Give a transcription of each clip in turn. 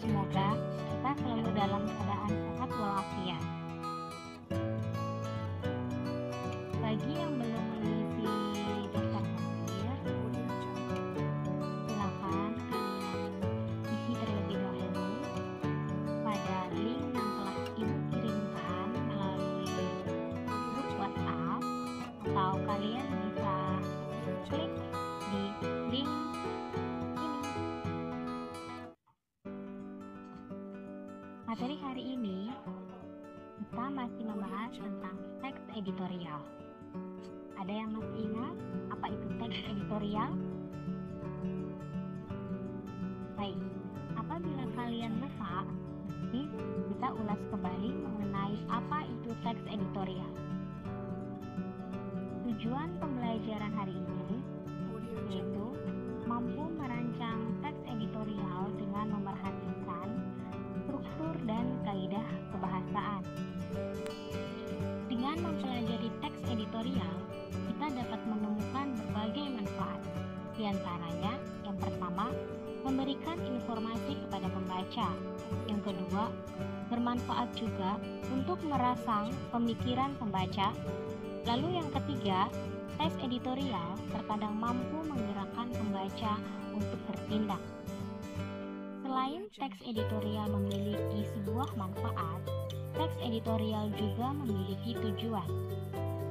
Semoga kita selalu dalam keadaan sehat walafiat. Bagi yang belum mengisi daftar hadir, silakan kalian isi terlebih dahulu pada link yang telah Ibu kirimkan melalui grup WhatsApp, atau kalian bisa klik di link ini. Materi hari ini kita masih membahas tentang teks editorial. Ada yang masih ingat apa itu teks editorial? Baik, apabila kalian lupa, nanti kita ulas kembali mengenai apa itu teks editorial. Tujuan pembelajaran hari ini yaitu mampu merancang teks editorial dengan memerhatikan struktur dan kaidah kebahasaan. Dengan mempelajari teks editorial, kita dapat menemukan berbagai manfaat. Di antaranya, yang pertama, memberikan informasi kepada pembaca. Yang kedua, bermanfaat juga untuk merangsang pemikiran pembaca. Lalu yang ketiga, teks editorial terkadang mampu menggerakkan pembaca untuk bertindak. Selain teks editorial memiliki sebuah manfaat, teks editorial juga memiliki tujuan.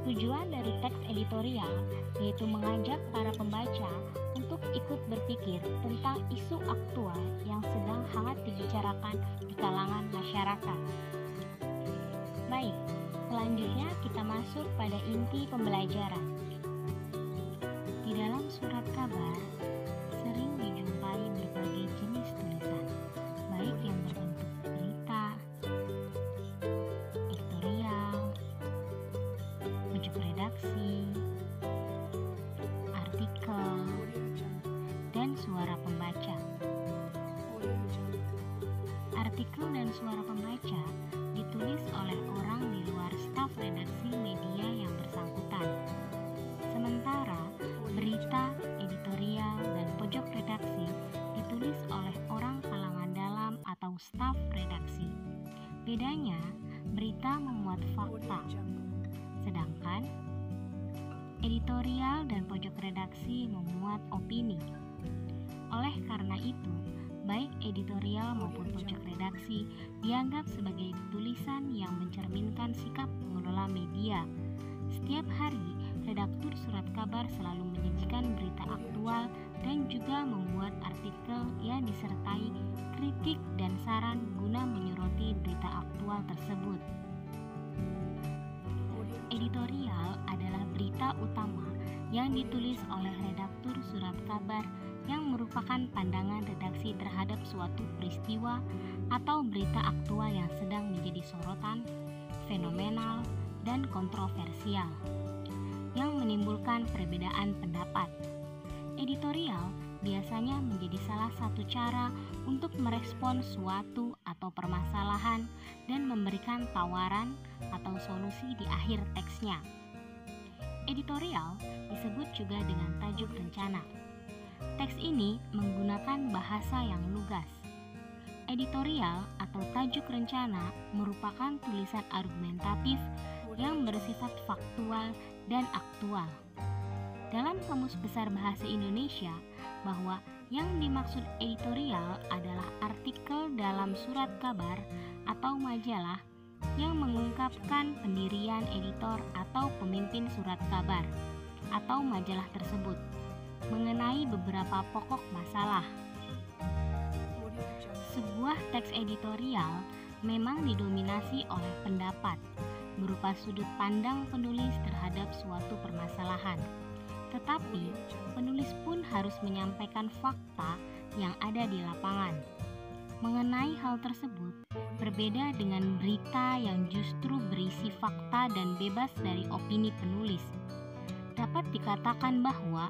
Tujuan dari teks editorial yaitu mengajak para pembaca untuk ikut berpikir tentang isu aktual yang sedang hangat dibicarakan di kalangan masyarakat. Baik, selanjutnya kita masuk pada inti pembelajaran. Di dalam surat kabar, sering dijumpai berbagai jenis tulisan, baik yang berbentuk berita, editorial, pojok redaksi, artikel, dan suara pembaca. Artikel dan suara pembaca ditulis oleh orang di luar staf redaksi media yang bersangkutan. Sementara berita, editorial, dan pojok redaksi ditulis oleh orang kalangan dalam atau staf redaksi. Bedanya, berita memuat fakta, sedangkan editorial dan pojok redaksi memuat opini. Oleh karena itu, baik editorial maupun pojok redaksi dianggap sebagai tulisan yang mencerminkan sikap pengelola media. Setiap hari, redaktur surat kabar selalu menyajikan berita aktual dan juga membuat artikel yang disertai kritik dan saran guna menyoroti berita aktual tersebut. Editorial adalah berita utama yang ditulis oleh redaktur surat kabar yang merupakan pandangan redaksi terhadap suatu peristiwa atau berita aktual yang sedang menjadi sorotan, fenomenal, dan kontroversial, yang menimbulkan perbedaan pendapat. Editorial biasanya menjadi salah satu cara untuk merespons suatu atau permasalahan dan memberikan tawaran atau solusi di akhir teksnya. Editorial disebut juga dengan tajuk rencana. Teks ini menggunakan bahasa yang lugas. Editorial atau tajuk rencana merupakan tulisan argumentatif yang bersifat faktual dan aktual. Dalam Kamus Besar Bahasa Indonesia, bahwa yang dimaksud editorial adalah artikel dalam surat kabar atau majalah yang mengungkapkan pendirian editor atau pemimpin surat kabar atau majalah tersebut mengenai beberapa pokok masalah. Sebuah teks editorial memang didominasi oleh pendapat berupa sudut pandang penulis terhadap suatu permasalahan. Tetapi, penulis pun harus menyampaikan fakta yang ada di lapangan. Mengenai hal tersebut, berbeda dengan berita yang justru berisi fakta dan bebas dari opini penulis. Dapat dikatakan bahwa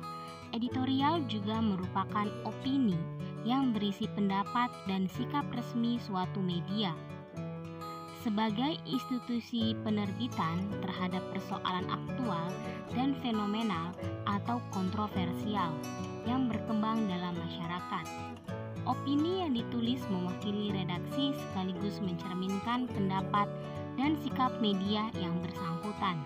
editorial juga merupakan opini yang berisi pendapat dan sikap resmi suatu media. Sebagai institusi penerbitan terhadap persoalan aktual dan fenomenal atau kontroversial yang berkembang dalam masyarakat. Opini yang ditulis mewakili redaksi sekaligus mencerminkan pendapat dan sikap media yang bersangkutan.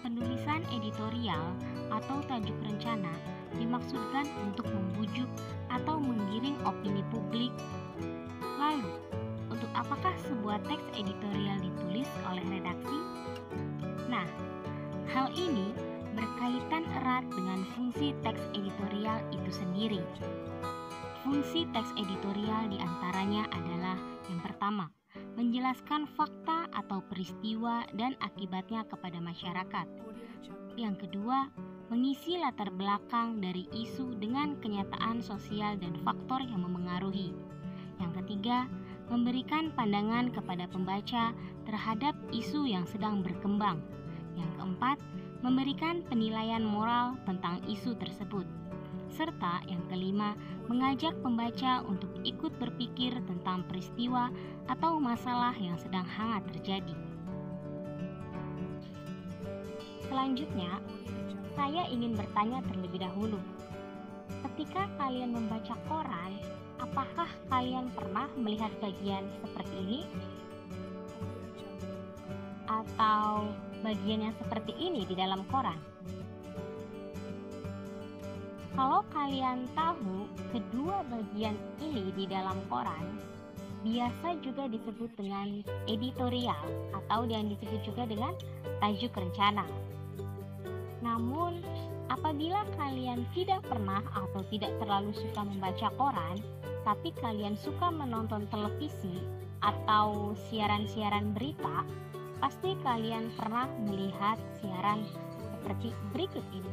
Penulisan editorial atau tajuk rencana dimaksudkan untuk membujuk atau menggiring opini publik. Lalu, untuk apakah sebuah teks editorial ditulis oleh redaksi? Nah, hal ini berkaitan erat dengan fungsi teks editorial itu sendiri. Fungsi teks editorial diantaranya adalah yang pertama, menjelaskan fakta atau peristiwa dan akibatnya kepada masyarakat. Yang kedua, mengisi latar belakang dari isu dengan kenyataan sosial dan faktor yang memengaruhi. Yang ketiga, memberikan pandangan kepada pembaca terhadap isu yang sedang berkembang. Yang keempat, memberikan penilaian moral tentang isu tersebut. Serta yang kelima, mengajak pembaca untuk ikut berpikir tentang peristiwa atau masalah yang sedang hangat terjadi. Selanjutnya, saya ingin bertanya terlebih dahulu. Ketika kalian membaca koran, apakah kalian pernah melihat bagian seperti ini? Atau bagian yang seperti ini di dalam koran? Kalau kalian tahu kedua bagian ini di dalam koran, biasa juga disebut dengan editorial atau yang disebut juga dengan tajuk rencana. Namun, apabila kalian tidak pernah atau tidak terlalu suka membaca koran, tapi kalian suka menonton televisi atau siaran-siaran berita, pasti kalian pernah melihat siaran seperti berikut ini.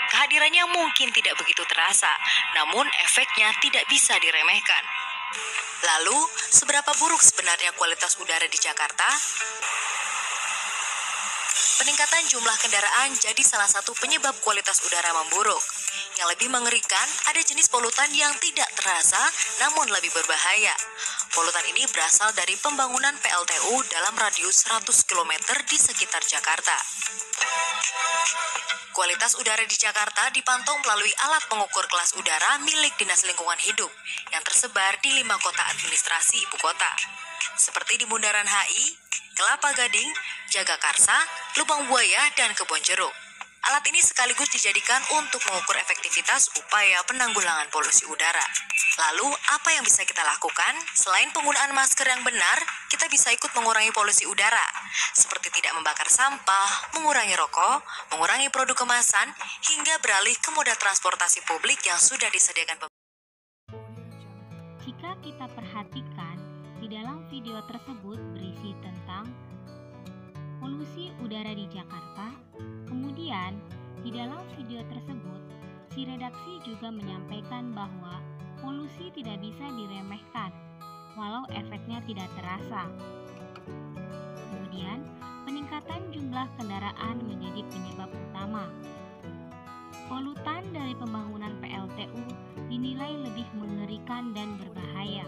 Kehadirannya mungkin tidak begitu terasa, namun efeknya tidak bisa diremehkan. Lalu, seberapa buruk sebenarnya kualitas udara di Jakarta? Peningkatan jumlah kendaraan jadi salah satu penyebab kualitas udara memburuk. Yang lebih mengerikan, ada jenis polutan yang tidak terasa namun lebih berbahaya. Polutan ini berasal dari pembangunan PLTU dalam radius 100 km di sekitar Jakarta. Kualitas udara di Jakarta dipantau melalui alat pengukur kelas udara milik Dinas Lingkungan Hidup yang tersebar di 5 kota administrasi ibu kota, seperti di Bundaran HI, Kelapa Gading, Jagakarsa, Lubang Buaya, dan Kebon Jeruk. Alat ini sekaligus dijadikan untuk mengukur efektivitas upaya penanggulangan polusi udara. Lalu, apa yang bisa kita lakukan? Selain penggunaan masker yang benar, kita bisa ikut mengurangi polusi udara, seperti tidak membakar sampah, mengurangi rokok, mengurangi produk kemasan, hingga beralih ke moda transportasi publik yang sudah disediakan pemerintah. Jika kita perhatikan, di dalam video tersebut berisi tentang polusi udara di Jakarta. Kemudian, di dalam video tersebut, si redaksi juga menyampaikan bahwa polusi tidak bisa diremehkan, walau efeknya tidak terasa. Kemudian, peningkatan jumlah kendaraan menjadi penyebab utama. Polutan dari pembangunan PLTU dinilai lebih mengerikan dan berbahaya.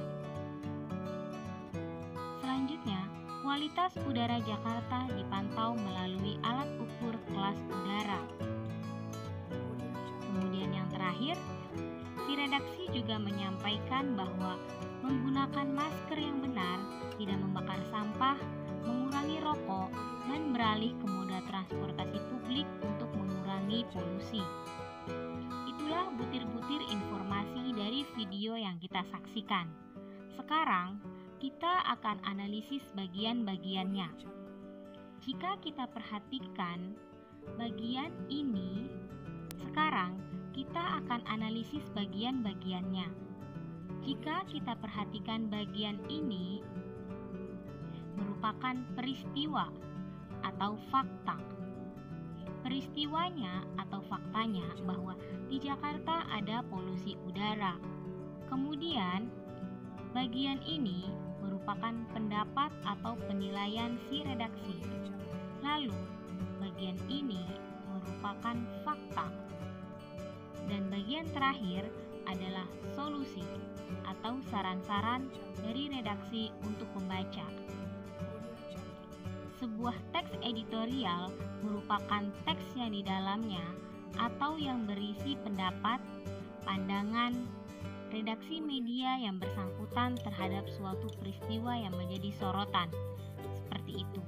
Selanjutnya, kualitas udara Jakarta dipantau melalui alat ukur kelas udara. Kemudian yang terakhir, si redaksi juga menyampaikan bahwa menggunakan masker yang benar, tidak membakar sampah, mengurangi rokok, dan beralih ke moda transportasi publik untuk mengurangi polusi. Itulah butir-butir informasi dari video yang kita saksikan. Sekarang, kita akan analisis bagian-bagiannya. Jika kita perhatikan bagian ini, sekarang kita akan analisis bagian-bagiannya. Jika kita perhatikan bagian ini, merupakan peristiwa atau fakta. Peristiwanya atau faktanya bahwa di Jakarta ada polusi udara. Kemudian, bagian ini merupakan pendapat atau penilaian si redaksi. Lalu, bagian ini merupakan fakta. Dan bagian terakhir adalah solusi atau saran-saran dari redaksi untuk pembaca. Sebuah teks editorial merupakan teks yang di dalamnya atau yang berisi pendapat, pandangan, redaksi media yang bersangkutan terhadap suatu peristiwa yang menjadi sorotan. Seperti itu.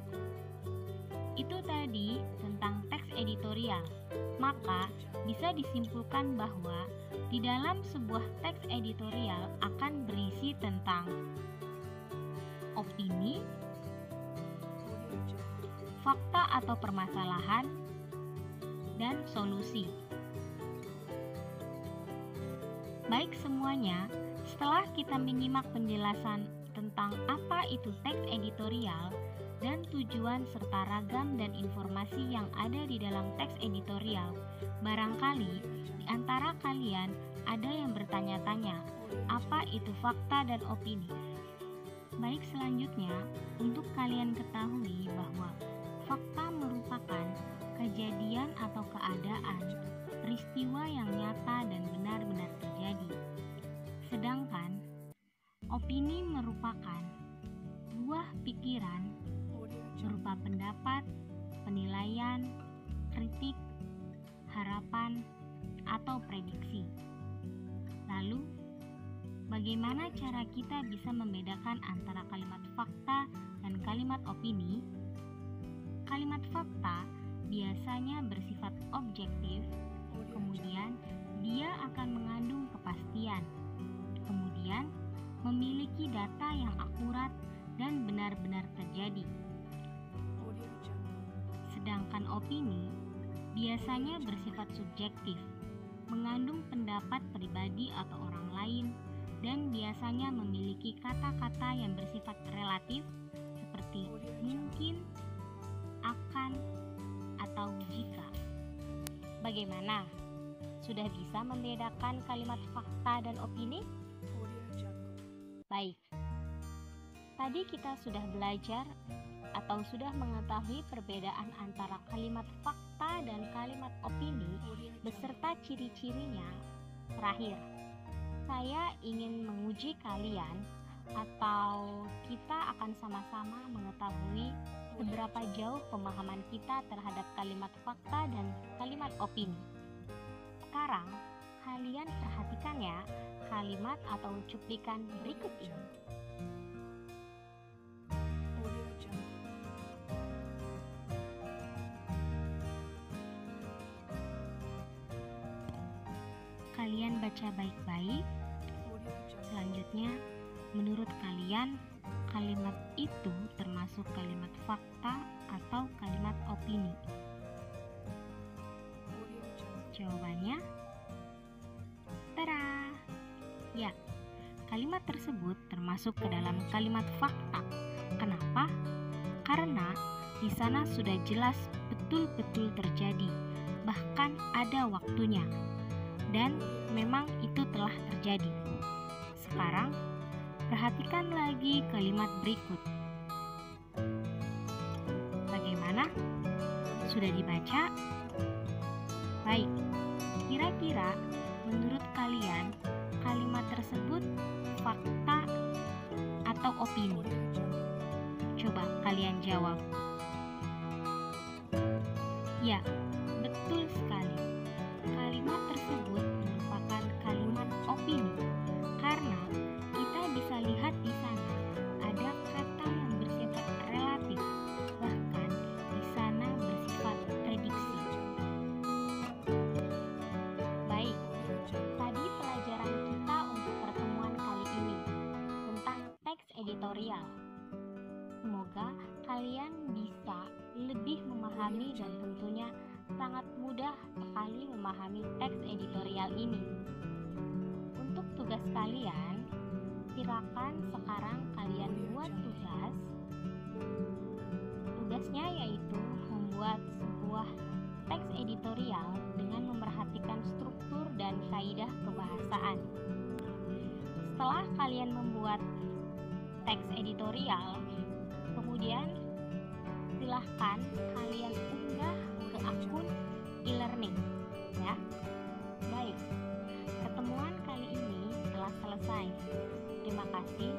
Itu tadi tentang teks editorial. Maka bisa disimpulkan bahwa di dalam sebuah teks editorial akan berisi tentang opini, fakta atau permasalahan, dan solusi. Baik semuanya, setelah kita menyimak penjelasan tentang apa itu teks editorial dan tujuan serta ragam dan informasi yang ada di dalam teks editorial, barangkali di antara kalian ada yang bertanya-tanya, apa itu fakta dan opini? Baik, selanjutnya, untuk kalian ketahui bahwa fakta merupakan kejadian atau keadaan, peristiwa yang nyata dan benar-benar terjadi. Sedangkan opini merupakan buah pikiran berupa pendapat, penilaian, kritik, harapan, atau prediksi. Lalu, bagaimana cara kita bisa membedakan antara kalimat fakta dan kalimat opini? Kalimat fakta biasanya bersifat objektif, kemudian dia akan mengandung kepastian, kemudian memiliki data yang akurat dan benar-benar terjadi. Sedangkan opini biasanya bersifat subjektif, mengandung pendapat pribadi atau orang lain, dan biasanya memiliki kata-kata yang bersifat relatif seperti mungkin, akan, atau jika. Bagaimana? Sudah bisa membedakan kalimat fakta dan opini? Baik. Tadi kita sudah belajar atau sudah mengetahui perbedaan antara kalimat fakta dan kalimat opini beserta ciri-cirinya. Terakhir, saya ingin menguji kalian atau kita akan sama-sama mengetahui seberapa jauh pemahaman kita terhadap kalimat fakta dan kalimat opini. Sekarang, kalian perhatikan ya kalimat atau cuplikan berikut ini. Kalian baca baik-baik. Selanjutnya, menurut kalian, kalimat itu termasuk kalimat fakta atau kalimat opini? Jawabannya, tara! Ya, kalimat tersebut termasuk ke dalam kalimat fakta. Kenapa? Karena di sana sudah jelas betul-betul terjadi, bahkan ada waktunya. Dan memang itu telah terjadi. Sekarang, perhatikan lagi kalimat berikut. Bagaimana? Sudah dibaca? Baik, kira-kira menurut kalian kalimat tersebut fakta atau opini? Coba kalian jawab. Ya, betul sekali. Kalimat tersebut merupakan kalimat opini karena kita bisa lihat di sana ada kata yang bersifat relatif, bahkan di sana bersifat prediksi. Baik, tadi pelajaran kita untuk pertemuan kali ini tentang teks editorial. Semoga kalian bisa lebih memahami dan tentunya sangat mudah sekali memahami teks editorial ini. Untuk tugas kalian, silakan sekarang kalian buat tugas. Tugasnya yaitu membuat sebuah teks editorial dengan memerhatikan struktur dan kaidah kebahasaan. Setelah kalian membuat teks editorial, kemudian silahkan kalian unggah ke akun e-learning ya. Baik, pertemuan kali ini telah selesai. Terima kasih